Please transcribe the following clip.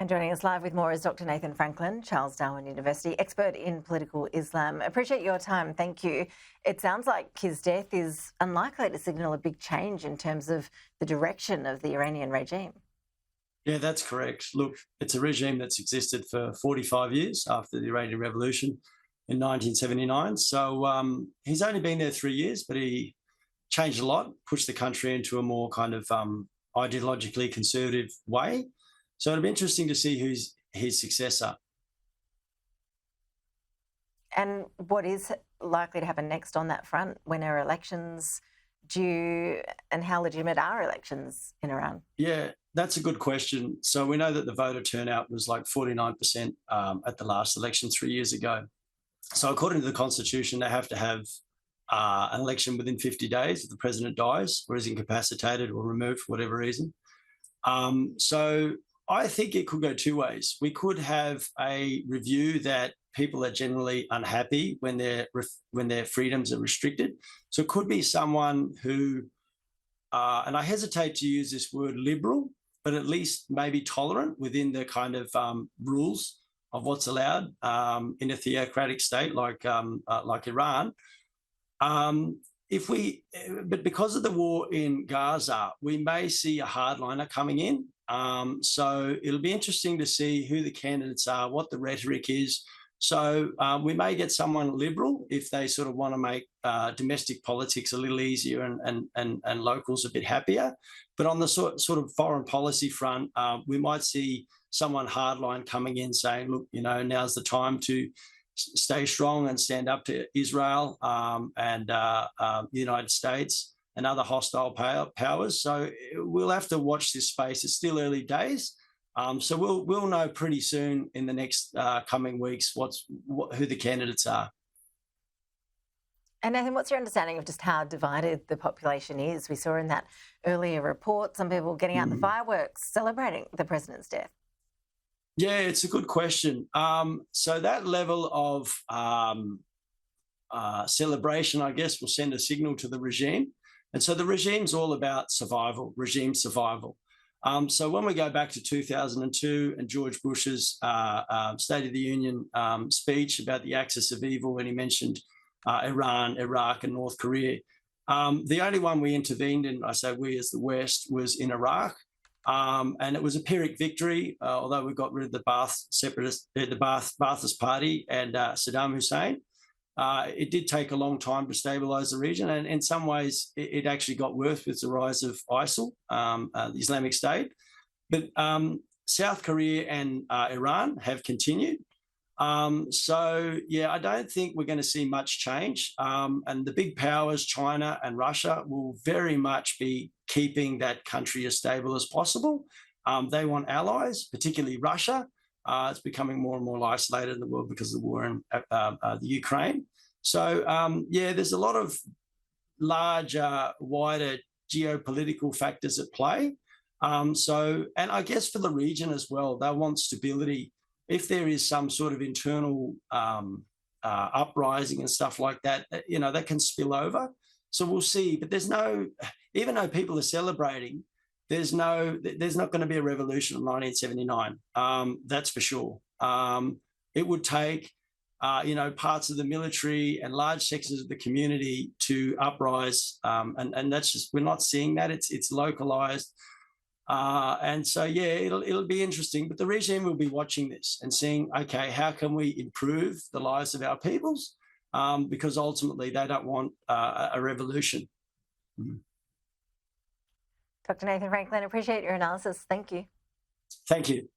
And joining us live with more is Dr. Nathan Franklin, Charles Darwin University, expert in political Islam. Appreciate your time. Thank you. It sounds like his death is unlikely to signal a big change in terms of the direction of the Iranian regime. Yeah, that's correct. Look, it's a regime that's existed for 45 years after the Iranian Revolution in 1979. So he's only been there 3 years, but he changed a lot, pushed the country into a more kind of ideologically conservative way. So it'll be interesting to see who's his successor. And what is likely to happen next on that front? When are elections due, and how legitimate are elections in Iran? Yeah, that's a good question. So we know that the voter turnout was like 49% at the last election 3 years ago. So according to the Constitution, they have to have an election within 50 days if the president dies or is incapacitated or removed for whatever reason. So I think it could go two ways. We could have a review that people are generally unhappy when their freedoms are restricted. So it could be someone who, and I hesitate to use this word liberal, but at least maybe tolerant within the kind of rules of what's allowed in a theocratic state like Iran. But because of the war in Gaza, we may see a hardliner coming in. So it'll be interesting to see who the candidates are, what the rhetoric is. So we may get someone liberal if they sort of want to make domestic politics a little easier and locals a bit happier. But on the sort of foreign policy front, we might see someone hardline coming in saying, look, now's the time to stay strong and stand up to Israel and the United States and other hostile powers. So we'll have to watch this space. It's still early days. So we'll know pretty soon in the next coming weeks who the candidates are. And Nathan, what's your understanding of just how divided the population is? We saw in that earlier report some people getting out the fireworks celebrating the president's death. Yeah, it's a good question. So that level of celebration, I guess, will send a signal to the regime. And so the regime's all about survival, regime survival. So when we go back to 2002 and George Bush's State of the Union speech about the axis of evil, when he mentioned Iran, Iraq and North Korea, the only one we intervened in, I say we as the West, was in Iraq. And it was a Pyrrhic victory, although we got rid of the Ba'athist Party and Saddam Hussein. It did take a long time to stabilise the region, and in some ways it actually got worse with the rise of ISIL, the Islamic State. But South Korea and Iran have continued. So, yeah, I don't think we're going to see much change. And the big powers, China and Russia, will very much be keeping that country as stable as possible. They want allies, particularly Russia. It's becoming more and more isolated in the world because of the war in the Ukraine. So, yeah, there's a lot of larger, wider geopolitical factors at play. And I guess for the region as well, they want stability. If there is some sort of internal uprising and stuff like that, that can spill over. So we'll see. But even though people are celebrating, there's not going to be a revolution in 1979. That's for sure. It would take, parts of the military and large sections of the community to uprise, and that's just, we're not seeing that. It's localized, and so yeah, it'll be interesting. But the regime will be watching this and seeing, okay, how can we improve the lives of our peoples? Because ultimately they don't want a revolution. Dr. Nathan Franklin, appreciate your analysis. Thank you. Thank you.